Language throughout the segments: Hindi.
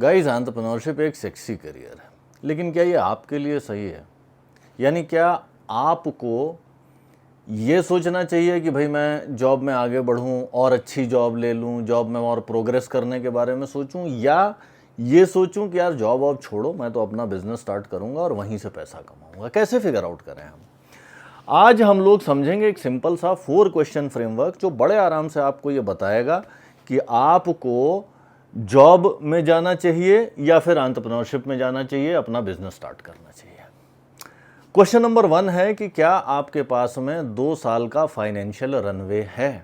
गाइस, एंटरप्रेन्योरशिप एक सेक्सी करियर है, लेकिन क्या ये आपके लिए सही है? यानी क्या आपको ये सोचना चाहिए कि भाई मैं जॉब में आगे बढ़ूं और अच्छी जॉब ले लूं, जॉब में और प्रोग्रेस करने के बारे में सोचूं, या ये सोचूं कि यार जॉब वॉब छोड़ो, मैं तो अपना बिजनेस स्टार्ट करूंगा और वहीं से पैसा कमाऊंगा? कैसे फिगर आउट करें हम? आज हम लोग समझेंगे एक सिंपल सा 4 क्वेश्चन फ्रेमवर्क जो बड़े आराम से आपको ये बताएगा कि आपको जॉब में जाना चाहिए या फिर एंटरप्रेन्योरशिप में जाना चाहिए, अपना बिजनेस स्टार्ट करना चाहिए। क्वेश्चन नंबर 1 है कि क्या आपके पास में 2 साल का फाइनेंशियल रनवे है?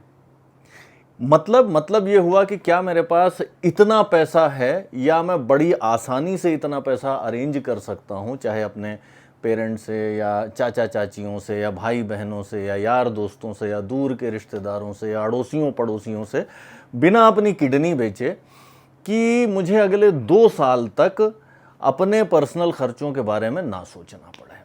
मतलब ये हुआ कि क्या मेरे पास इतना पैसा है या मैं बड़ी आसानी से इतना पैसा अरेंज कर सकता हूं, चाहे अपने पेरेंट्स से या चाचा चाचियों से या भाई बहनों से या यार दोस्तों से या दूर के रिश्तेदारों से या अड़ोसियों पड़ोसियों से, बिना अपनी किडनी बेचे, कि मुझे अगले 2 साल तक अपने पर्सनल खर्चों के बारे में ना सोचना पड़े।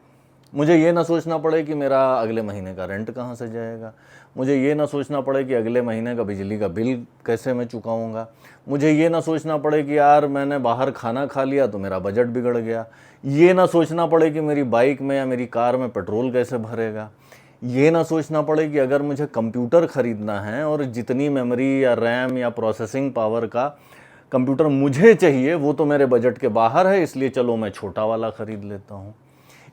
मुझे ये ना सोचना पड़े कि मेरा अगले महीने का रेंट कहाँ से जाएगा, मुझे ये ना सोचना पड़े कि अगले महीने का बिजली का बिल कैसे मैं चुकाऊंगा, मुझे ये ना सोचना पड़े कि यार मैंने बाहर खाना खा लिया तो मेरा बजट बिगड़ गया, ये ना सोचना पड़े कि मेरी बाइक में या मेरी कार में पेट्रोल कैसे भरेगा, ये ना सोचना पड़े कि अगर मुझे कंप्यूटर ख़रीदना है और जितनी मेमोरी या रैम या प्रोसेसिंग पावर का कंप्यूटर मुझे चाहिए वो तो मेरे बजट के बाहर है, इसलिए चलो मैं छोटा वाला ख़रीद लेता हूँ।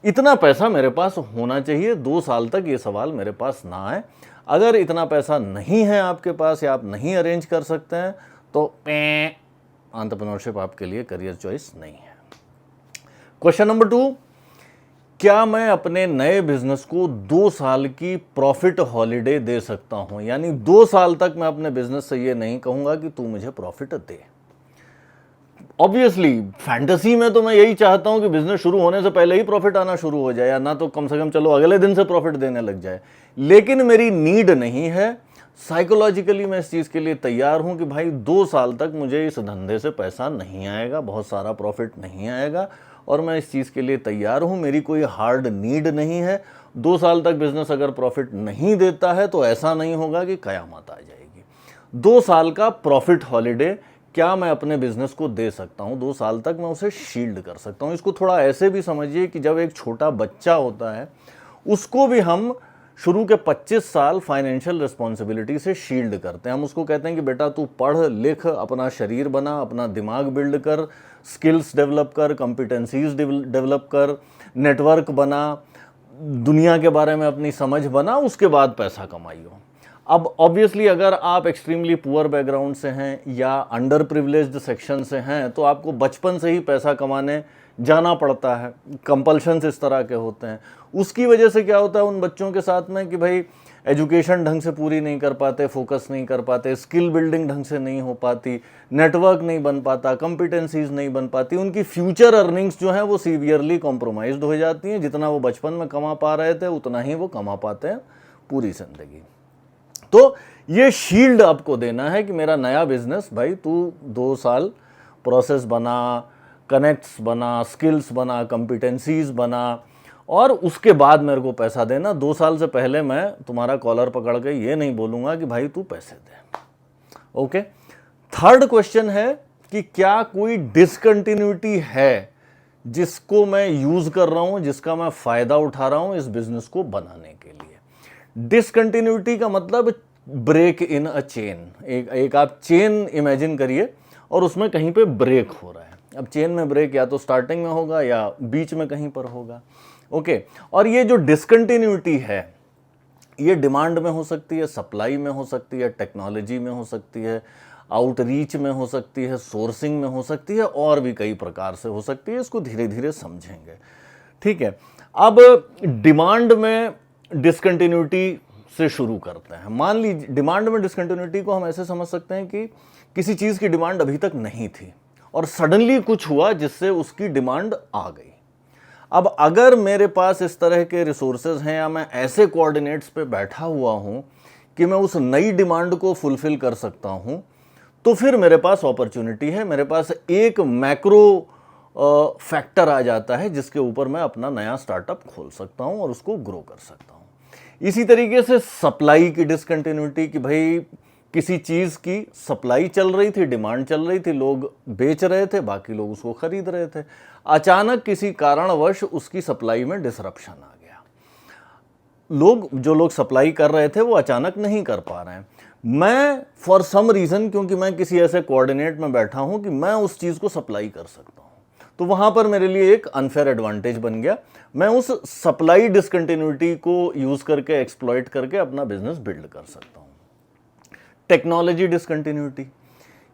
इतना पैसा मेरे पास होना चाहिए, 2 साल तक ये सवाल मेरे पास ना आए। अगर इतना पैसा नहीं है आपके पास या आप नहीं अरेंज कर सकते हैं तो एंटरप्रेन्योरशिप आपके लिए करियर चॉइस नहीं है। क्वेश्चन नंबर 2, क्या मैं अपने नए बिजनेस को 2 साल की प्रॉफिट हॉलिडे दे सकता हूं? यानी 2 साल तक मैं अपने बिजनेस से ये नहीं कहूंगा कि तू मुझे प्रॉफिट दे। ऑब्वियसली फैंटेसी में तो मैं यही चाहता हूं कि बिजनेस शुरू होने से पहले ही प्रॉफिट आना शुरू हो जाए, या ना तो कम से कम चलो अगले दिन से प्रॉफिट देने लग जाए। लेकिन मेरी नीड नहीं है, साइकोलॉजिकली मैं इस चीज़ के लिए तैयार हूं कि भाई 2 साल तक मुझे इस धंधे से पैसा नहीं आएगा, बहुत सारा प्रॉफिट नहीं आएगा, और मैं इस चीज़ के लिए तैयार हूं। मेरी कोई हार्ड नीड नहीं है। 2 साल तक बिजनेस अगर प्रॉफिट नहीं देता है तो ऐसा नहीं होगा कि कयामत आ जाएगी। 2 साल का प्रॉफिट हॉलिडे क्या मैं अपने बिजनेस को दे सकता हूं? 2 साल तक मैं उसे शील्ड कर सकता हूं। इसको थोड़ा ऐसे भी समझिए कि जब एक छोटा बच्चा होता है उसको भी हम शुरू के 25 साल फाइनेंशियल रिस्पॉन्सिबिलिटी से शील्ड करते हैं। हम उसको कहते हैं कि बेटा तू पढ़ लिख, अपना शरीर बना, अपना दिमाग बिल्ड कर, स्किल्स डेवलप कर, कॉम्पिटेंसीज डेवलप कर, नेटवर्क बना, दुनिया के बारे में अपनी समझ बना, उसके बाद पैसा कमाइयो। अब ऑब्वियसली अगर आप एक्सट्रीमली पुअर बैकग्राउंड से हैं या अंडर प्रिविलेज्ड सेक्शन से हैं तो आपको बचपन से ही पैसा कमाने जाना पड़ता है, कंपल्शंस इस तरह के होते हैं। उसकी वजह से क्या होता है उन बच्चों के साथ में कि भाई एजुकेशन ढंग से पूरी नहीं कर पाते, फोकस नहीं कर पाते, स्किल बिल्डिंग ढंग से नहीं हो पाती, नेटवर्क नहीं बन पाता, कॉम्पिटेंसीज नहीं बन पाती, उनकी फ्यूचर अर्निंग्स जो हैं वो सीवियरली कॉम्प्रोमाइज्ड हो जाती हैं। जितना वो बचपन में कमा पा रहे थे उतना ही वो कमा पाते हैं पूरी जिंदगी। तो ये शील्ड आपको देना है कि मेरा नया बिजनेस, भाई तू 2 साल प्रोसेस बना, कनेक्ट्स बना, स्किल्स बना, कॉम्पिटेंसीज बना, और उसके बाद मेरे को पैसा देना। 2 साल से पहले मैं तुम्हारा कॉलर पकड़ के ये नहीं बोलूँगा कि भाई तू पैसे दे। ओके। थर्ड क्वेश्चन है कि क्या कोई डिसकंटिन्यूटी है जिसको मैं यूज़ कर रहा हूँ, जिसका मैं फ़ायदा उठा रहा हूँ इस बिजनेस को बनाने के लिए। डिसकंटिन्यूटी का मतलब ब्रेक इन अ चेन। एक आप चेन इमेजिन करिए और उसमें कहीं पे ब्रेक हो रहा है। अब चेन में ब्रेक या तो स्टार्टिंग में होगा या बीच में कहीं पर होगा। ओके। और ये जो डिसकंटिन्यूटी है ये डिमांड में हो सकती है, सप्लाई में हो सकती है, टेक्नोलॉजी में हो सकती है, आउटरीच में हो सकती है, सोर्सिंग में हो सकती है, और भी कई प्रकार से हो सकती है। इसको धीरे धीरे समझेंगे, ठीक है। अब डिमांड में डिसकंटिन्यूटी से शुरू करते हैं। मान लीजिए डिमांड में डिसकंटिन्यूटी को हम ऐसे समझ सकते हैं कि किसी चीज़ की डिमांड अभी तक नहीं थी और सडनली कुछ हुआ जिससे उसकी डिमांड आ गई। अब अगर मेरे पास इस तरह के रिसोर्सेज हैं या मैं ऐसे कोऑर्डिनेट्स पे बैठा हुआ हूं कि मैं उस नई डिमांड को फुलफिल कर सकता हूं, तो फिर मेरे पास अपॉर्चुनिटी है। मेरे पास एक मैक्रो फैक्टर आ जाता है जिसके ऊपर मैं अपना नया स्टार्टअप खोल सकता हूं और उसको ग्रो कर सकता हूं। इसी तरीके से सप्लाई की डिसकंटिन्यूटी कि भाई किसी चीज़ की सप्लाई चल रही थी, डिमांड चल रही थी, लोग बेच रहे थे, बाकी लोग उसको खरीद रहे थे। अचानक किसी कारणवश उसकी सप्लाई में डिसरप्शन आ गया। जो लोग सप्लाई कर रहे थे वो अचानक नहीं कर पा रहे हैं। मैं फॉर सम रीज़न, क्योंकि मैं किसी ऐसे कोऑर्डिनेट में बैठा हूं कि मैं उस चीज़ को सप्लाई कर सकता हूं, तो वहां पर मेरे लिए एक अनफेयर एडवांटेज बन गया। मैं उस सप्लाई डिसकंटिन्यूटी को यूज़ करके, एक्सप्लॉइट करके अपना बिजनेस बिल्ड कर सकता हूं। टेक्नोलॉजी डिसकंटिन्यूटी,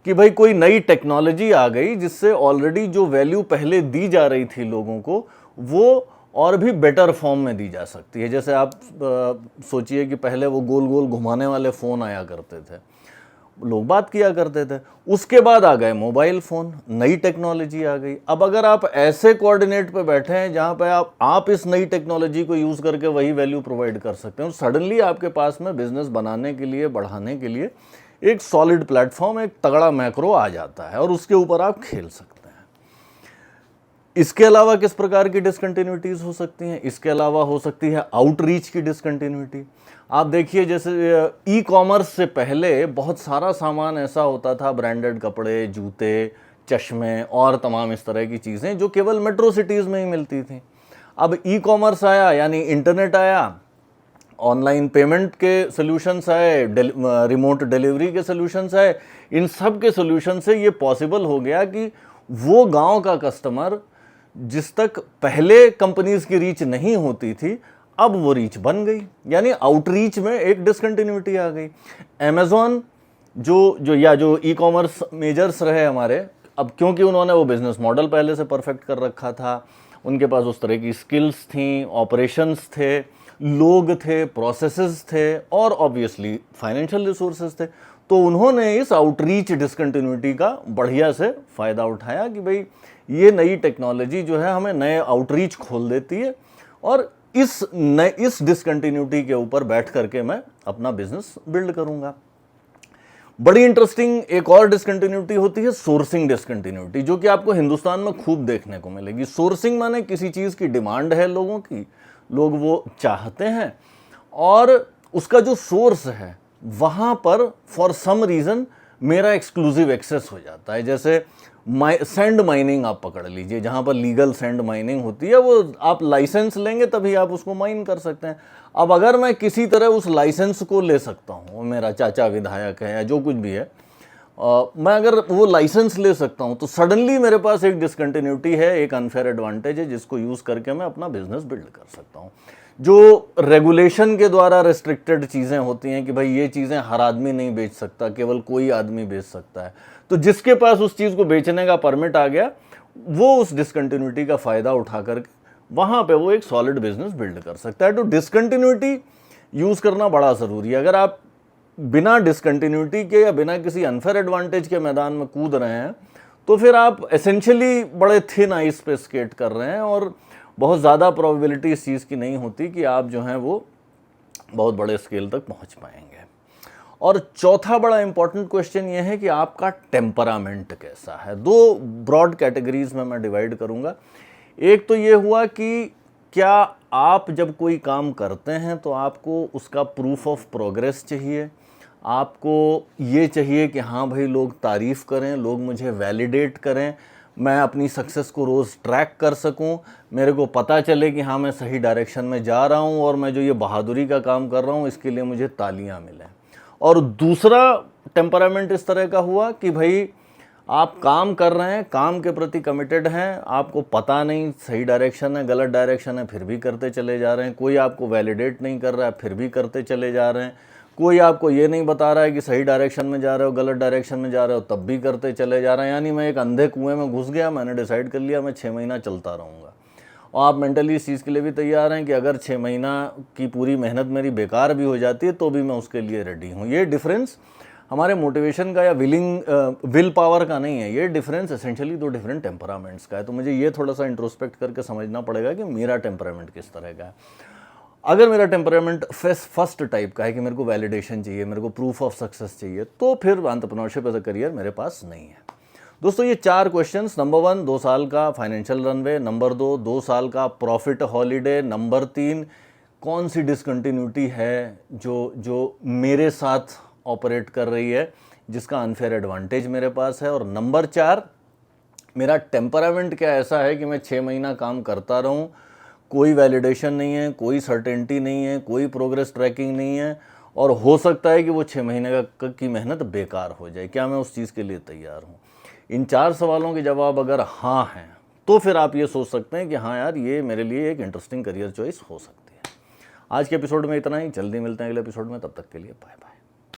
कि भाई कोई नई टेक्नोलॉजी आ गई जिससे ऑलरेडी जो वैल्यू पहले दी जा रही थी लोगों को, वो और भी बेटर फॉर्म में दी जा सकती है। जैसे आप सोचिए कि पहले वो गोल गोल घुमाने वाले फ़ोन आया करते थे, लोग बात किया करते थे, उसके बाद आ गए मोबाइल फ़ोन, नई टेक्नोलॉजी आ गई। अब अगर आप ऐसे कोऑर्डिनेट पे बैठे हैं जहाँ पे आप इस नई टेक्नोलॉजी को यूज़ करके वही वैल्यू प्रोवाइड कर सकते हैं, और सडनली आपके पास में बिजनेस बनाने के लिए, बढ़ाने के लिए एक सॉलिड प्लेटफॉर्म, एक तगड़ा मैक्रो आ जाता है और उसके ऊपर आप खेल सकते हैं। इसके अलावा किस प्रकार की डिसकंटिन्यूटीज हो सकती हैं? इसके अलावा हो सकती है आउटरीच की डिसकंटिन्यूटी। आप देखिए, जैसे ई कॉमर्स से पहले बहुत सारा सामान ऐसा होता था, ब्रांडेड कपड़े, जूते, चश्मे और तमाम इस तरह की चीज़ें जो केवल मेट्रो सिटीज़ में ही मिलती थी। अब ई कॉमर्स आया, यानी इंटरनेट आया, ऑनलाइन पेमेंट के सॉल्यूशंस आए, रिमोट डिलीवरी के सॉल्यूशंस आए। इन सब के सॉल्यूशन से ये पॉसिबल हो गया कि वो गांव का कस्टमर जिस तक पहले कंपनीज की रीच नहीं होती थी, अब वो रीच बन गई, यानी आउटरीच में एक डिसकंटिन्यूटी आ गई। अमेज़ॉन जो ई कॉमर्स मेजर्स रहे हमारे, अब क्योंकि उन्होंने वो बिजनेस मॉडल पहले से परफेक्ट कर रखा था, उनके पास उस तरह की स्किल्स थी, ऑपरेशंस थे, लोग थे, प्रोसेसेस थे और ऑब्वियसली फाइनेंशियल रिसोर्सेज थे, तो उन्होंने इस आउटरीच डिसकंटिन्यूटी का बढ़िया से फ़ायदा उठाया कि भाई ये नई टेक्नोलॉजी जो है हमें नए आउटरीच खोल देती है, और इस डिसकंटिन्यूटी के ऊपर बैठ करके मैं अपना बिजनेस बिल्ड करूंगा। बड़ी इंटरेस्टिंग एक और डिसकंटिन्यूटी होती है सोर्सिंग डिसकंटिन्यूटी, जो कि आपको हिंदुस्तान में खूब देखने को मिलेगी। सोर्सिंग माने किसी चीज़ की डिमांड है लोगों की, लोग वो चाहते हैं, और उसका जो सोर्स है वहाँ पर फॉर सम रीज़न मेरा एक्सक्लूसिव एक्सेस हो जाता है। जैसे सैंड माइनिंग आप पकड़ लीजिए, जहाँ पर लीगल सैंड माइनिंग होती है, वो आप लाइसेंस लेंगे तभी आप उसको माइन कर सकते हैं। अब अगर मैं किसी तरह उस लाइसेंस को ले सकता हूँ, मेरा चाचा विधायक है या जो कुछ भी है, मैं अगर वो लाइसेंस ले सकता हूँ, तो सडनली मेरे पास एक डिसकंटिन्यूटी है, एक अनफेयर एडवांटेज है, जिसको यूज़ करके मैं अपना बिजनेस बिल्ड कर सकता हूँ। जो रेगुलेशन के द्वारा रेस्ट्रिक्टेड चीज़ें होती हैं कि भाई ये चीज़ें हर आदमी नहीं बेच सकता, केवल कोई आदमी बेच सकता है, तो जिसके पास उस चीज़ को बेचने का परमिट आ गया, वो उस डिसकंटिन्यूटी का फ़ायदा उठा करके वहाँ पे वो एक सॉलिड बिजनेस बिल्ड कर सकता है। तो डिसकंटिन्यूटी यूज़ करना बड़ा ज़रूरी है। अगर आप बिना डिसकंटिन्यूटी के या बिना किसी अनफेयर एडवांटेज के मैदान में कूद रहे हैं, तो फिर आप एसेंशियली बड़े थिन आइस पे स्केट कर रहे हैं, और बहुत ज़्यादा प्रोबेबिलिटी इस चीज़ की नहीं होती कि आप जो हैं वो बहुत बड़े स्केल तक पहुंच पाएंगे। और चौथा बड़ा इंपॉर्टेंट क्वेश्चन ये है कि आपका टेम्परामेंट कैसा है। दो ब्रॉड कैटेगरीज में मैं डिवाइड करूंगा। एक तो ये हुआ कि क्या आप जब कोई काम करते हैं तो आपको उसका प्रूफ ऑफ प्रोग्रेस चाहिए, आपको ये चाहिए कि हाँ भाई लोग तारीफ़ करें, लोग मुझे वैलिडेट करें, मैं अपनी सक्सेस को रोज़ ट्रैक कर सकूं, मेरे को पता चले कि हाँ मैं सही डायरेक्शन में जा रहा हूं, और मैं जो ये बहादुरी का काम कर रहा हूं इसके लिए मुझे तालियां मिलें। और दूसरा टेम्परामेंट इस तरह का हुआ कि भाई आप काम कर रहे हैं, काम के प्रति कमिटेड हैं, आपको पता नहीं सही डायरेक्शन है गलत डायरेक्शन है, फिर भी करते चले जा रहे हैं, कोई आपको वैलिडेट नहीं कर रहा है फिर भी करते चले जा रहे हैं, कोई आपको ये नहीं बता रहा है कि सही डायरेक्शन में जा रहे हो गलत डायरेक्शन में जा रहे हो, तब भी करते चले जा रहे हैं। यानी मैं एक अंधे कुएं में घुस गया, मैंने डिसाइड कर लिया मैं 6 महीना चलता रहूँगा, और आप मेंटली इस चीज़ के लिए भी तैयार हैं कि अगर 6 महीना की पूरी मेहनत मेरी बेकार भी हो जाती है तो भी मैं उसके लिए रेडी हूँ। ये डिफरेंस हमारे मोटिवेशन का या विल पावर का नहीं है, ये डिफरेंस एसेंशियली दो डिफरेंट टेम्परामेंट्स का है। तो मुझे ये थोड़ा सा इंट्रोस्पेक्ट करके समझना पड़ेगा कि मेरा टेम्परामेंट किस तरह का है। अगर मेरा टेम्परामेंट फर्स्ट टाइप का है कि मेरे को वैलिडेशन चाहिए, मेरे को प्रूफ ऑफ सक्सेस चाहिए, तो फिर एंटरप्रेन्योरशिप एज अ करियर मेरे पास नहीं है। दोस्तों ये 4 क्वेश्चंस, नंबर 1 2 साल का फाइनेंशियल रनवे, नंबर 2 2 साल का प्रॉफिट हॉलीडे, नंबर 3 कौन सी डिसकंटिन्यूटी है जो मेरे साथ ऑपरेट कर रही है, जिसका अनफेयर एडवांटेज मेरे पास है। और नंबर 4, मेरा टेम्परामेंट क्या ऐसा है कि मैं 6 महीना काम करता रहूं, कोई वैलिडेशन नहीं है, कोई सर्टेनिटी नहीं है, कोई प्रोग्रेस ट्रैकिंग नहीं है, और हो सकता है कि वो 6 महीने की मेहनत बेकार हो जाए। क्या मैं उस चीज़ के लिए तैयार हूँ? इन 4 सवालों के जवाब अगर हाँ हैं तो फिर आप ये सोच सकते हैं कि हाँ यार, ये मेरे लिए एक इंटरेस्टिंग करियर चॉइस हो सकती है। आज के एपिसोड में इतना ही, जल्दी मिलते हैं अगले एपिसोड में, तब तक के लिए बाय बाय।